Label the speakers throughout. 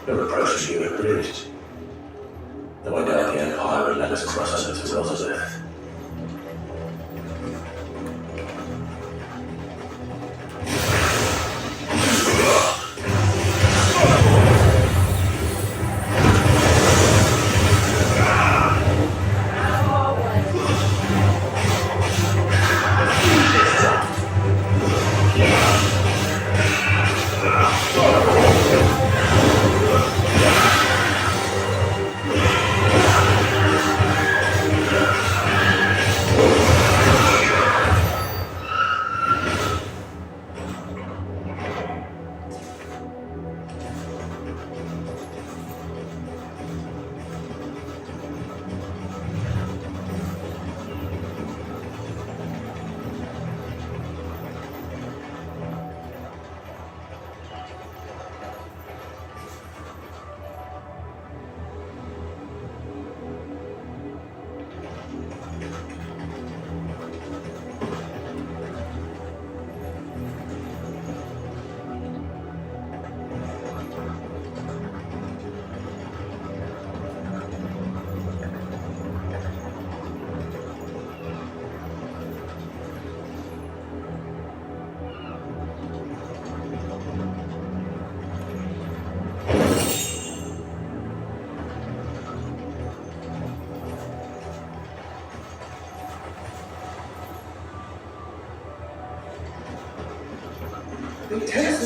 Speaker 1: Your approach you approved. Though I doubt the Empire would let us cross over to Rosworth.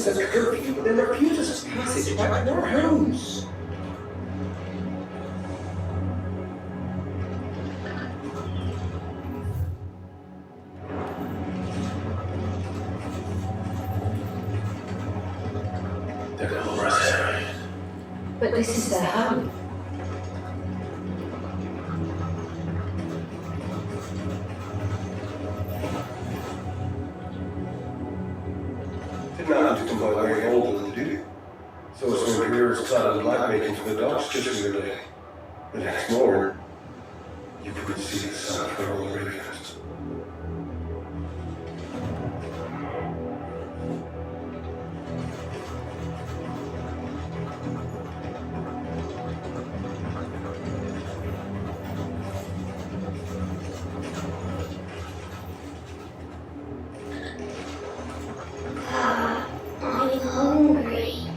Speaker 2: us a curfew, but then refuse us passage back to our homes.
Speaker 1: They're no mercenary.
Speaker 3: But this is their home.
Speaker 2: Didn't happen to come by wearing older than do. So some careers clad in black making for the docks just the other day. The next morning, you couldn't see the sun for all the radiance.
Speaker 4: I'm hungry.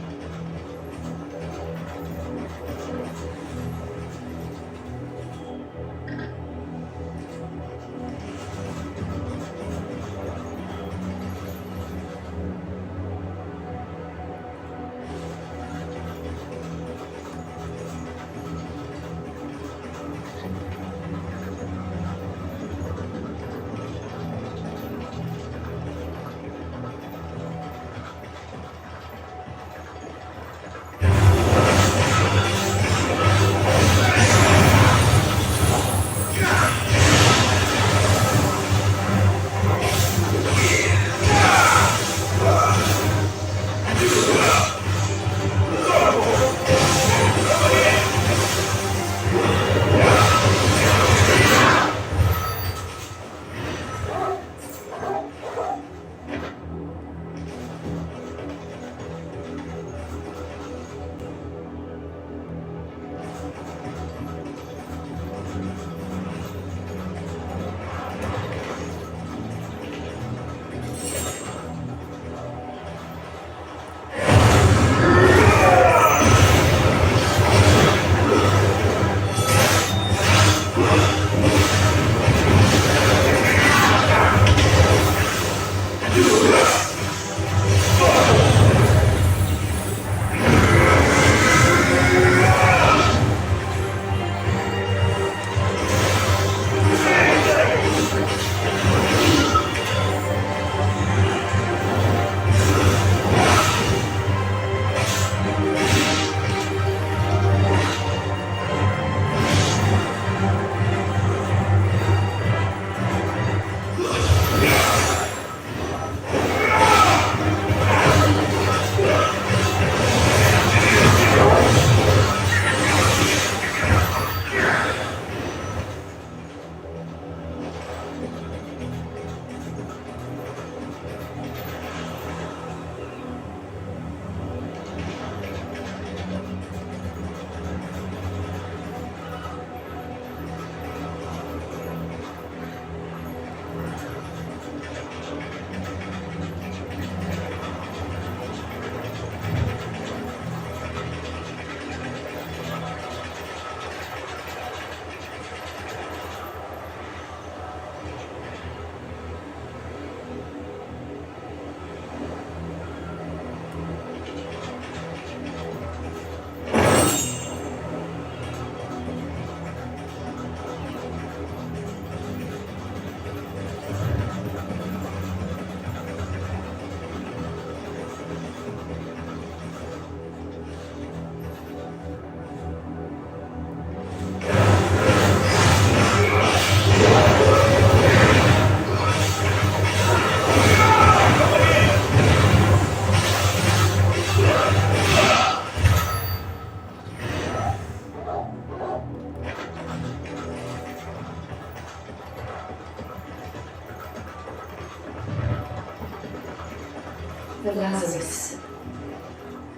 Speaker 3: The Lazarus.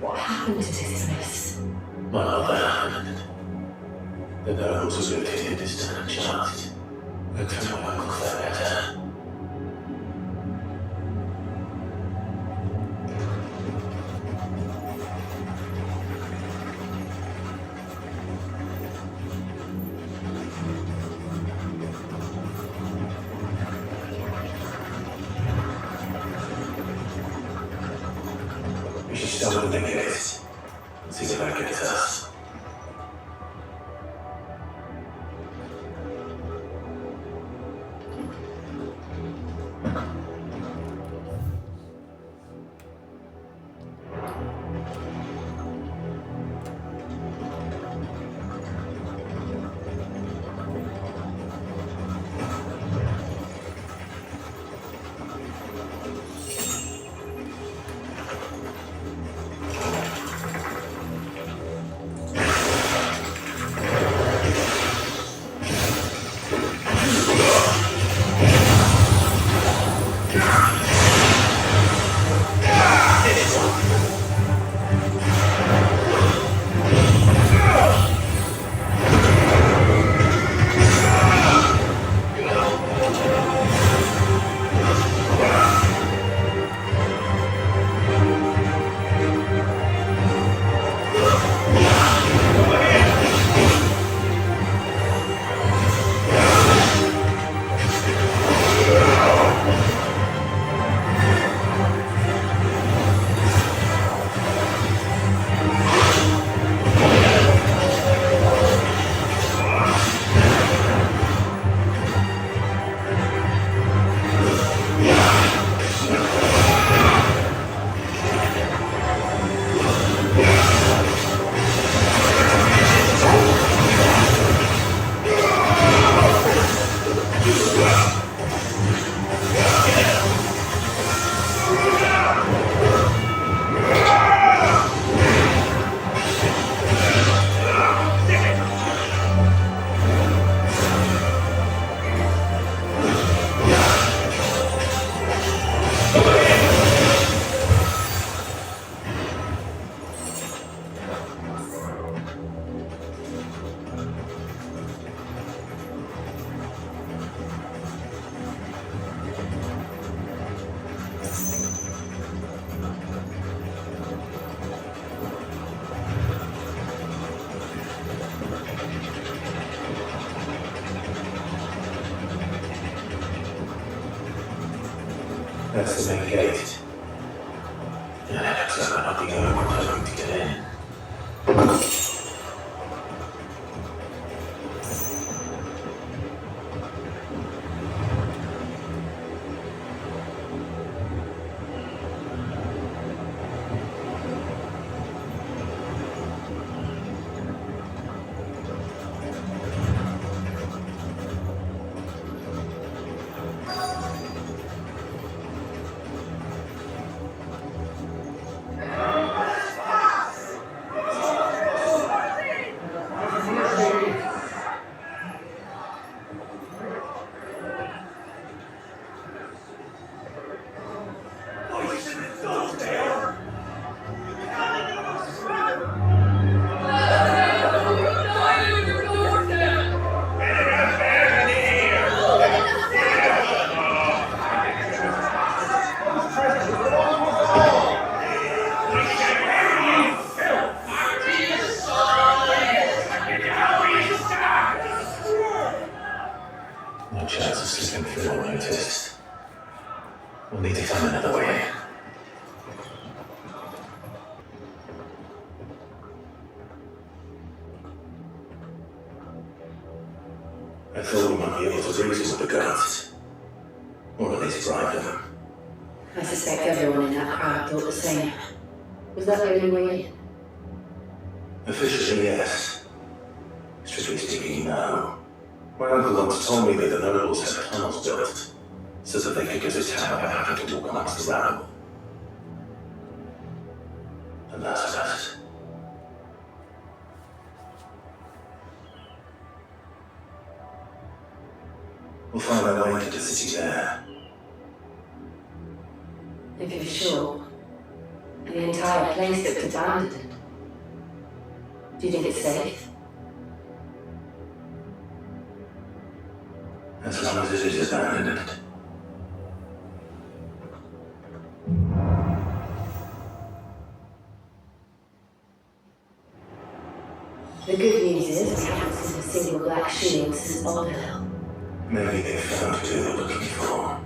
Speaker 3: What happened to this place?
Speaker 1: My mother. The nobles who lived here distant and enchanted. Looked at my uncle Fred. open the gate and see where that gets us. That's the main gate. And it looks like we're not the only one hoping to get in. No chance of slipping through unnoticed. We'll need to find another way. I thought we might be able to reason with the guards. Or at least bribe them.
Speaker 3: I suspect everyone in that crowd thought the same. Was that the only way in?
Speaker 1: Officially, yes. Strictly speaking, no. My uncle once told me that the nobles had tunnels built, so that they could get to town without having to walk amongst the rabble. And that's us. We'll find our way into the city there.
Speaker 3: If you're sure. And the entire place looked abandoned. Do you think it's safe?
Speaker 1: As long as it is abandoned.
Speaker 3: The good news is we haven't seen a single black shield since Alderhill.
Speaker 1: Maybe they found who they were looking for.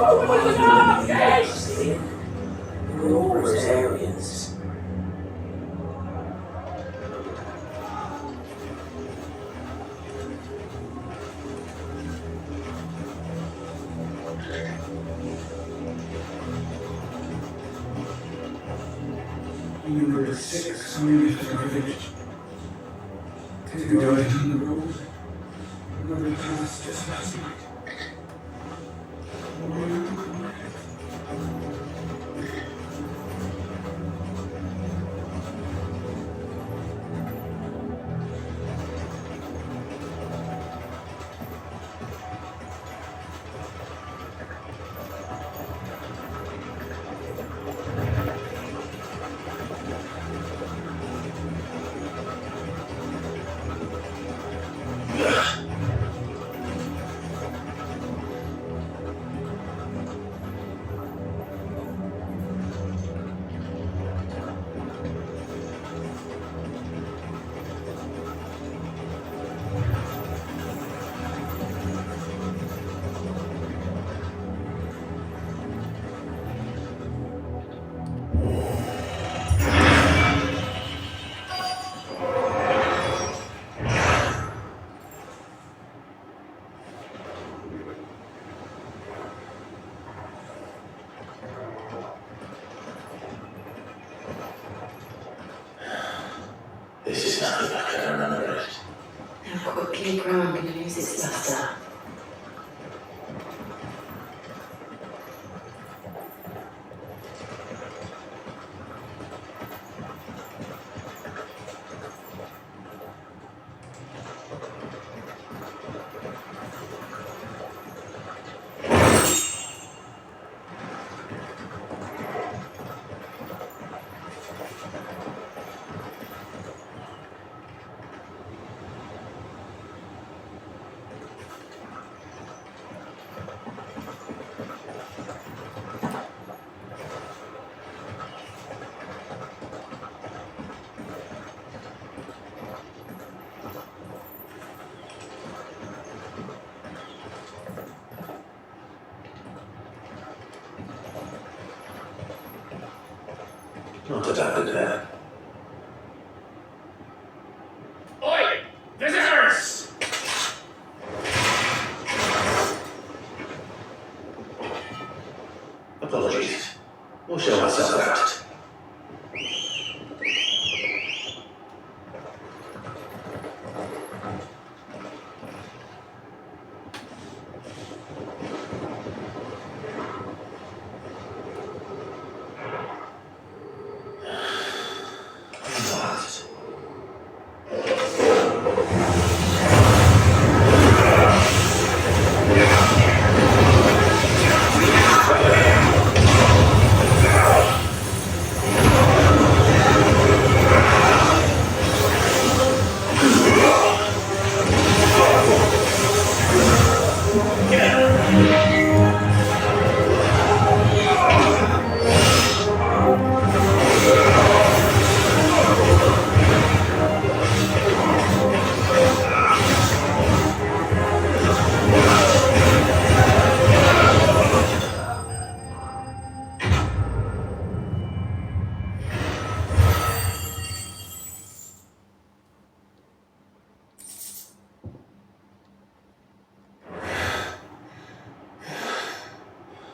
Speaker 5: We're all Rosarians.
Speaker 6: Number 6 coming into our village. They died on the road. Another passed just last night.
Speaker 1: This is nothing like I remember it.
Speaker 3: How quickly ground can lose its luster.
Speaker 1: Not about it there.
Speaker 7: Oi! Visitors!
Speaker 1: Apologies. We'll show ourselves out.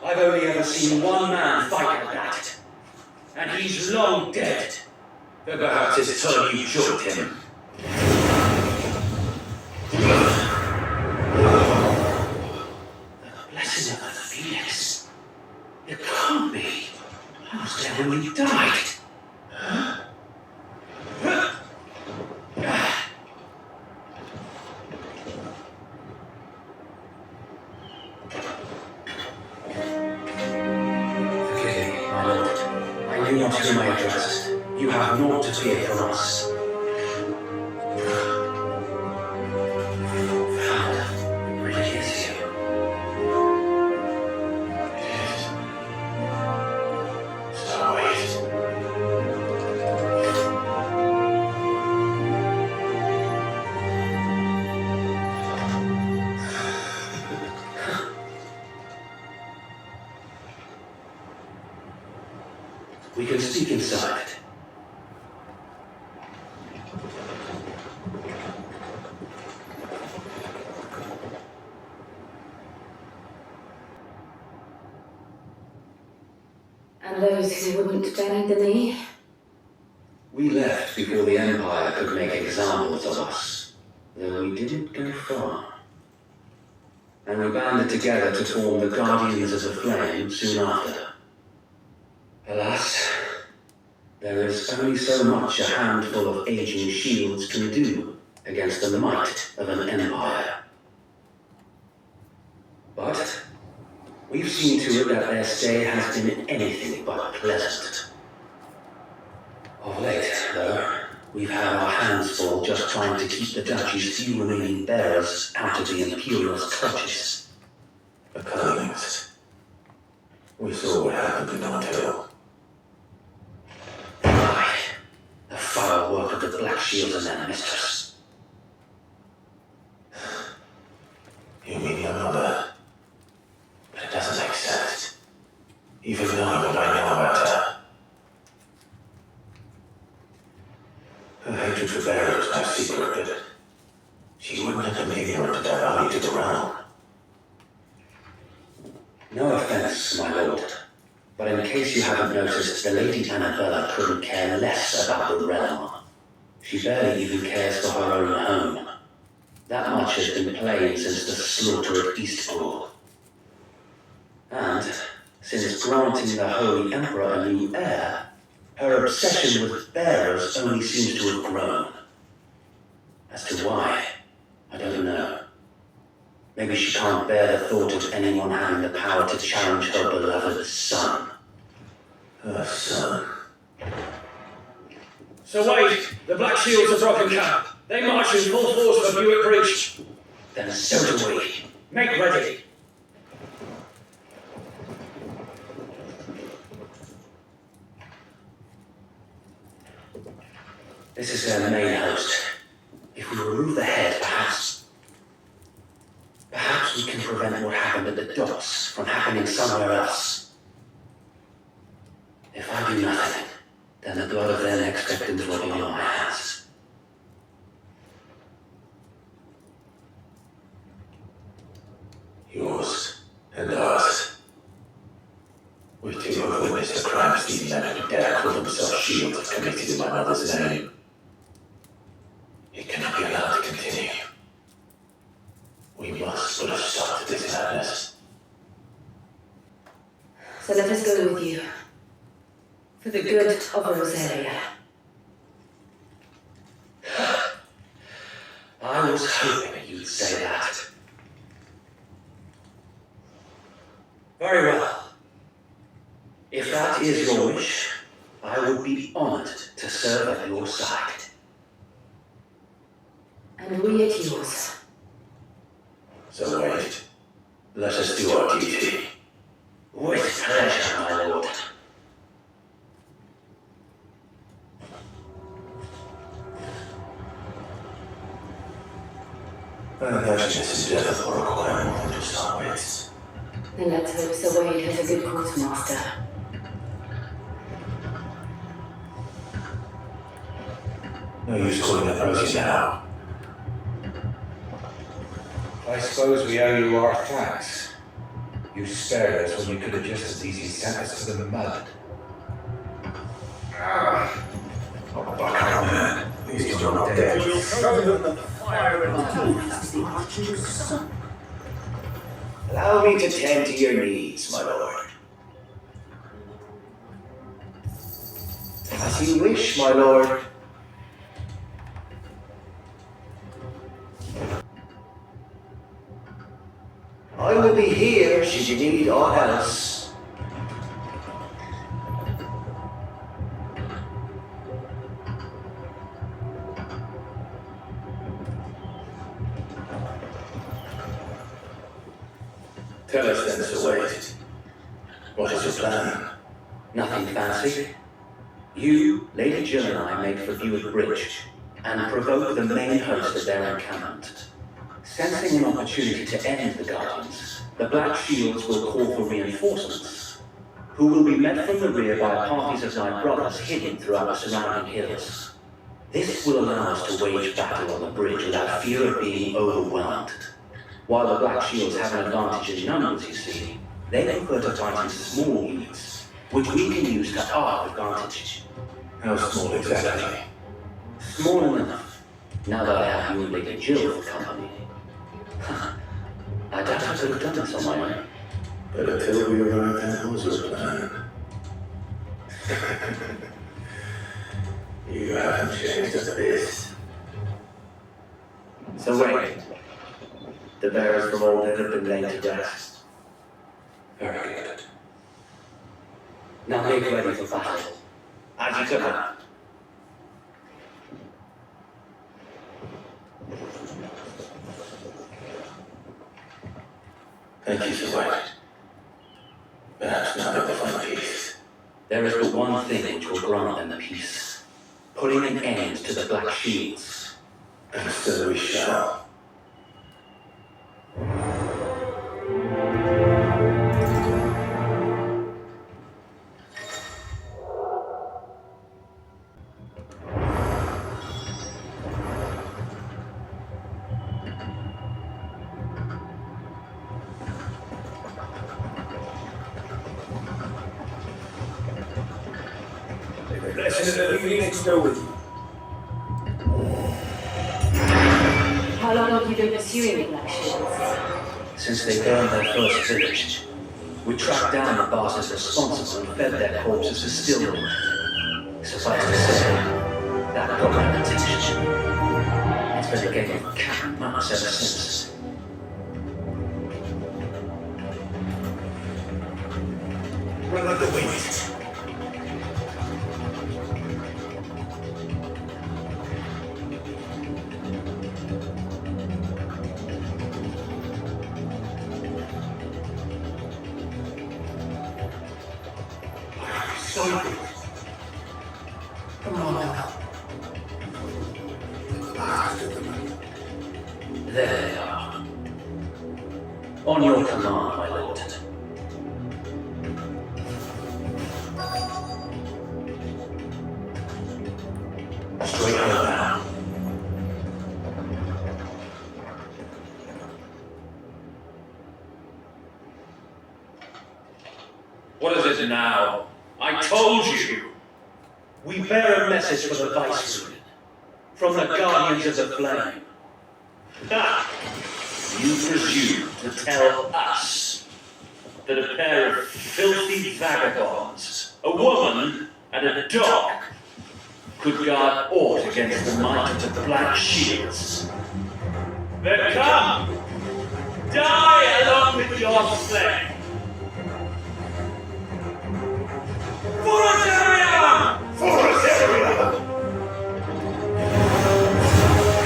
Speaker 7: I've only ever seen one man fight like that. And he's long dead.
Speaker 1: Then perhaps it's time you joined him.
Speaker 7: The blessing of the Phoenix. It can't be. I was there when you died.
Speaker 5: I do not hear my address. You have naught to fear from us. Father, it really is you.
Speaker 1: So wait.
Speaker 3: And those who wouldn't bend the knee?
Speaker 5: We left before the Empire could make examples of us, though we didn't go far. And we banded together to form the Guardians of the Flame soon after. Alas, there is only so much a handful of aging shields can do against the might of an empire. But we've seen to it that their stay has been anything but pleasant. Of late, though, we've had our hands full just trying to keep the Duchy's few remaining bearers out of the Imperial's clutches.
Speaker 1: The Cullings. We saw what happened in North Hill.
Speaker 5: Aye, the foul work of the Black Shields and their mistress.
Speaker 1: You mean your mother? But it doesn't make sense. Even knowing what I know about her. Her hatred for Barry was no secret, but she wouldn't have been ignorant of that value to the realm.
Speaker 5: No offense, my lord, but in case you haven't noticed, the Lady Annabella couldn't care less about the realm. She barely even cares for her own home. That much has been plain since the slaughter at Eastpool. And since granting the Holy Emperor a new heir, her obsession with bearers only seems to have grown. As to why, I don't know. Maybe she can't bear the thought of anyone having the power to challenge her beloved son.
Speaker 1: Her son.
Speaker 7: So wait, the Black Shields have broken camp. They march in full force for Buick Breach.
Speaker 5: Then so do we.
Speaker 7: Make ready.
Speaker 5: This is their main host. If we remove the head, perhaps we can prevent what happened at the docks from happening somewhere else. If I do nothing, then the blood of their next victims will be on my hands.
Speaker 1: Yours and ours. We too have witnessed the crimes these men who dare call themselves shields have committed in my mother's name. It cannot be allowed to continue. We must put a stop to this madness.
Speaker 3: So let us go with you. For the good of Rosaria.
Speaker 5: I was hoping you'd say that. Very well. If that is your wish, I would be honored to serve at your side.
Speaker 3: And we at yours.
Speaker 1: So wait. Let us do our duty.
Speaker 5: With pleasure, my lord.
Speaker 1: I imagine this endeavor will require more than just our wits.
Speaker 3: Then let's hope Sir Wade has a good quartermaster.
Speaker 1: No use calling it Rosie now.
Speaker 2: I suppose we owe you our thanks. You spared us when you could have just as easily sent us to the mud.
Speaker 1: Oh, buck up, man. At least you're not dead.
Speaker 5: Allow me to tend to your needs, my lord. As you wish, my lord. I will be here should you need aught else.
Speaker 1: Tell us then, Sir Wade. What is your plan?
Speaker 5: Nothing fancy. You, Lady Jill and I make for Buick Bridge and provoke the main host of their encampment. Sensing an opportunity to end the Guardians, the Black Shields will call for reinforcements, who will be met from the rear by parties of my brothers hidden throughout the surrounding hills. This will allow us to wage battle on the bridge without fear of being overwhelmed. While the Black Shields have an advantage in numbers, you see, they prefer to fight in small units, which we can use to our advantage.
Speaker 1: How small exactly?
Speaker 5: Small enough, now that I have you and Lady Jill for company. I doubt I could have done this on my own.
Speaker 1: But until we arrive, that was your plan. You haven't changed a bit.
Speaker 5: So wait, the bearers from Alden have been laid to rest.
Speaker 1: Very good.
Speaker 5: Now make ready for battle. As you command.
Speaker 1: Thank you, Sir White. Perhaps now they will find peace.
Speaker 5: There is but one thing which will grant them peace. Putting an end to the Black Shields.
Speaker 1: And so we shall.
Speaker 6: Blessed of the Phoenix go with you.
Speaker 3: How long have you been pursuing the Black Shields?
Speaker 5: Since they burned their first village, we tracked down the bastards responsible and fed their corpses to stillborn. Suffice to say, that got my attention. It's been a game of cat and mouse ever since.
Speaker 1: Run like the wind.
Speaker 6: So good. Come on now. The last of them.
Speaker 5: There they are. On your command, my lord.
Speaker 1: Straight out now.
Speaker 7: What is it now? I told you! We bear a message for the Viceroy, from the Guardians of the Flame. Ha! You presume to tell us that a pair of filthy vagabonds, a woman and a dog, could guard aught against the might of the Black Shields? Then come! Die along with your slave!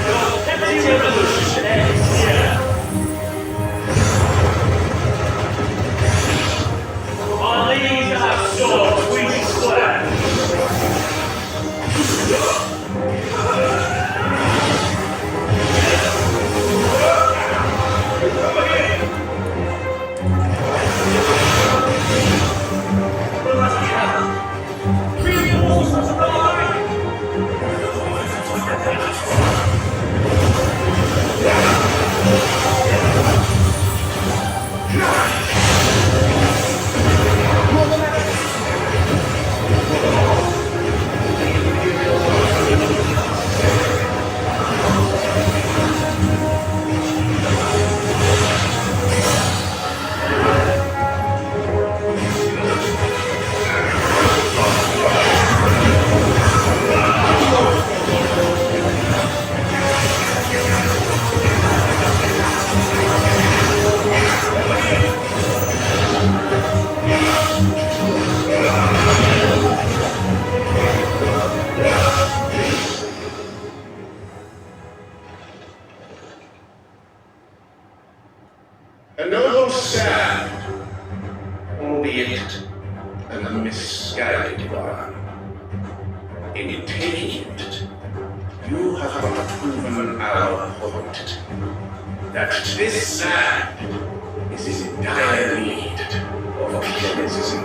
Speaker 7: Your petty revolution ends here. On these our swords we swear.
Speaker 2: A noble stand, albeit a misguided one. In taking it, you have but proven our point, that this man is in dire need of cleansing.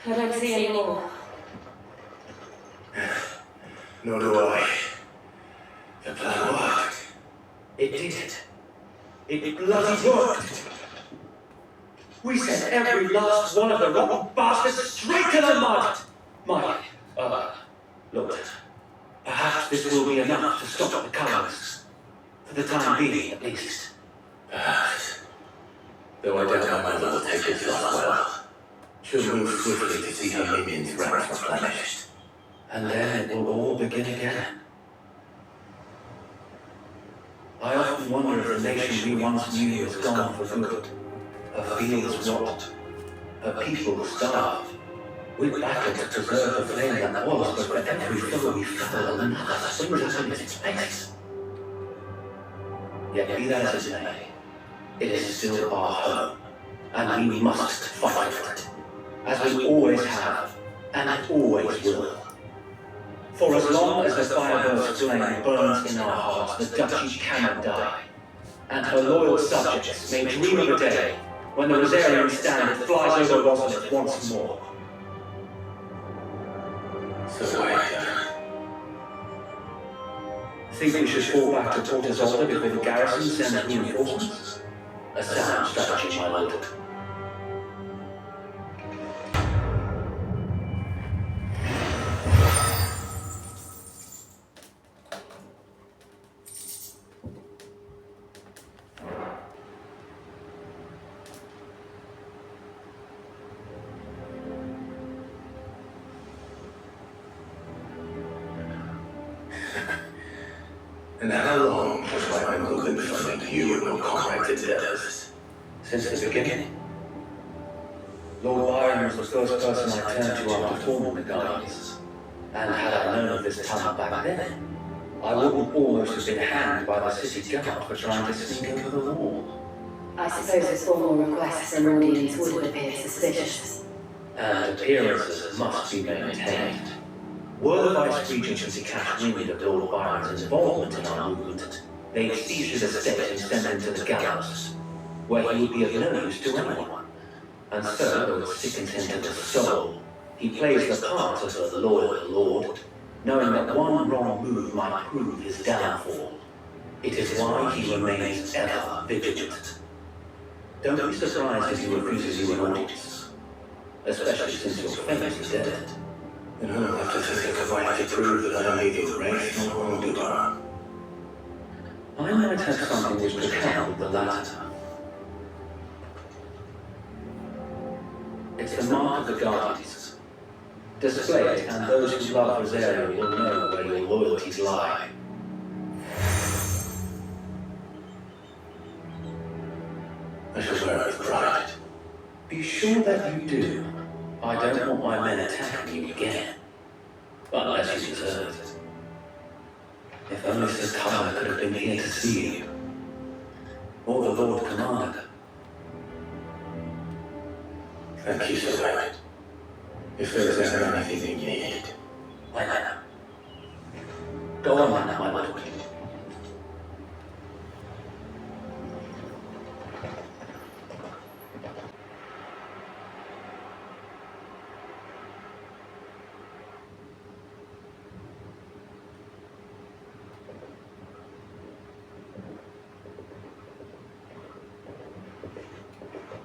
Speaker 3: I don't see any more.
Speaker 1: Nor do I. The plan worked.
Speaker 7: It did. It bloody worked. We sent every last one of the rotten bastards straight to the mud. Lord, perhaps this will be enough to stop the cowards. For the time being, at least.
Speaker 1: Perhaps. Though I doubt my mother will take this loss well. She'll move swiftly to see her minions' ranks replenished.
Speaker 7: And then it will all begin again. I often wonder if the nation we once knew has gone for good. Her fields rot, her people starve. We battled to preserve the flame that was, but for every foe we fell, another springs up in its place. Yet be that as it may, it is still our home, and we must fight for it, as we always have, and always will. For as long as the fireburst flame burns in our hearts, the duchy cannot die, and her loyal subjects may dream of a day when the Rosarian standard flies over Roslyn once more.
Speaker 1: So wait.
Speaker 7: Think we should fall back to Port Isolde before the garrison sends reinforcements? A sound strategy, my lord.
Speaker 1: And how long has my uncle been funding you and your comrades endeavors?
Speaker 7: Since the beginning. Lord Byron was the first person I turned to after forming the Guardians. And had I known of this tunnel back then, I wouldn't almost have been hanged by the city guard for trying to sneak over the wall.
Speaker 3: I suppose his formal requests and audience would appear suspicious.
Speaker 7: And appearances must be maintained. Were the Vice-Regents to catch wind of Lord Byron's involvement in our movement, they'd seize his estate and send him to the gallows, where he would be of no use to anyone. And so, though it sickens him to the soul, he plays the part of a loyal lord, knowing that one wrong move might prove his downfall. It is why he remains ever vigilant. Don't be surprised if he refuses you an audience, especially since your fate is dead.
Speaker 1: Then I'll have to think of a way to prove that I am neither wraith nor wrongdoer.
Speaker 7: I might have something which could help with the latter. It's the mark of the Guardians. Display it, and those who love Rosaria will know where your loyalties lie.
Speaker 1: I shall wear it with pride.
Speaker 7: Be sure that you do. I don't want my men attacking you again. Unless you deserve it. If only Sir Tyler could have been here to see you. Or the Lord Commander.
Speaker 1: Thank you, Sir Wayne. If there is ever anything you need.
Speaker 7: I know. Go on now, my lord.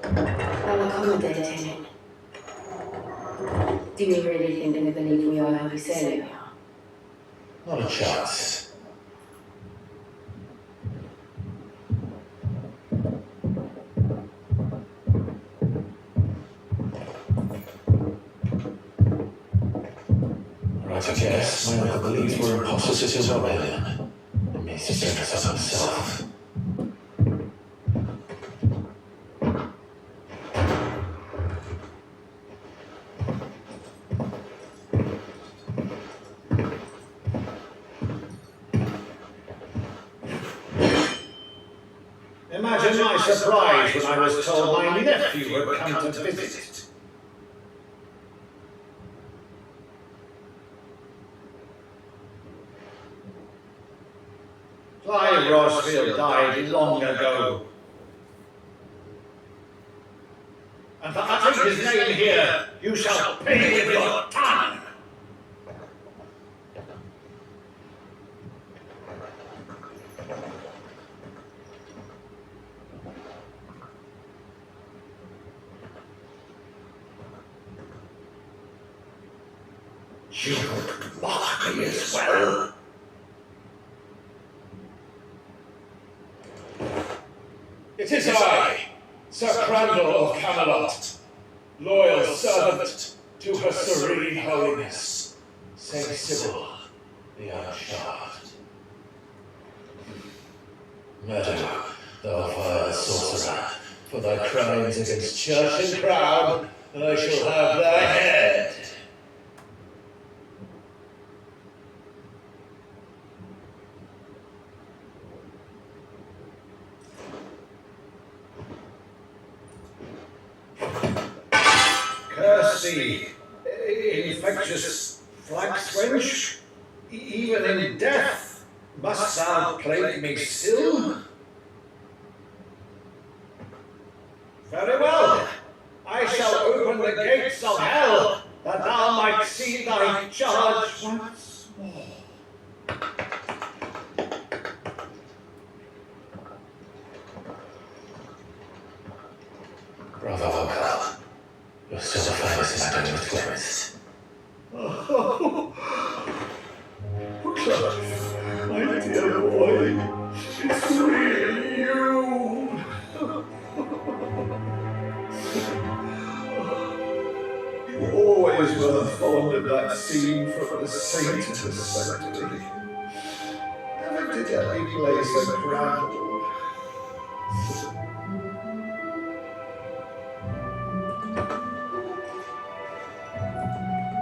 Speaker 3: How accommodating. Do you really think they believe we are who we say we are?
Speaker 1: Not a chance. Right, I guess. My uncle believes we're imposters as well, then. It means to set us up himself.
Speaker 8: Imagine my surprise when I was told my nephew had come to visit. Clive Rosfield died long ago. And for uttering his name here, here, you shall pay with your time. You would mock me as well.
Speaker 9: It is I, Sir Crandall of Camelot, loyal servant to her serene holiness, Saint Sybil, the Unshard. Murder, thou vile sorcerer, for thy crimes against church and crown, I shall have thy head.
Speaker 8: Curse thee, infectious flax wench, even in death must thou plague me still? Very well, I shall open the gates of hell, that thou might see thy charge once more.
Speaker 1: Bravo, Uncle. You're still the finest in my with twins.
Speaker 9: Clive, my dear boy, it's really you. You always were fond of that scene from The Saint and the Sanctuary. Never did any play so proud.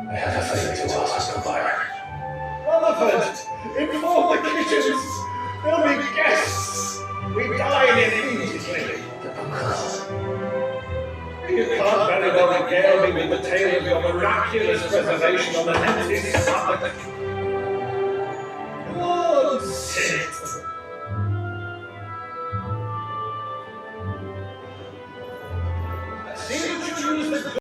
Speaker 1: I have a favor to ask, Uncle Byron.
Speaker 8: Rutherford, inform the kitchens. There'll be guests. We dine immediately.
Speaker 1: Uncle.
Speaker 8: You can't very well regale me with the tale of your miraculous preservation on an empty stomach. Come on, sit. I see that you use the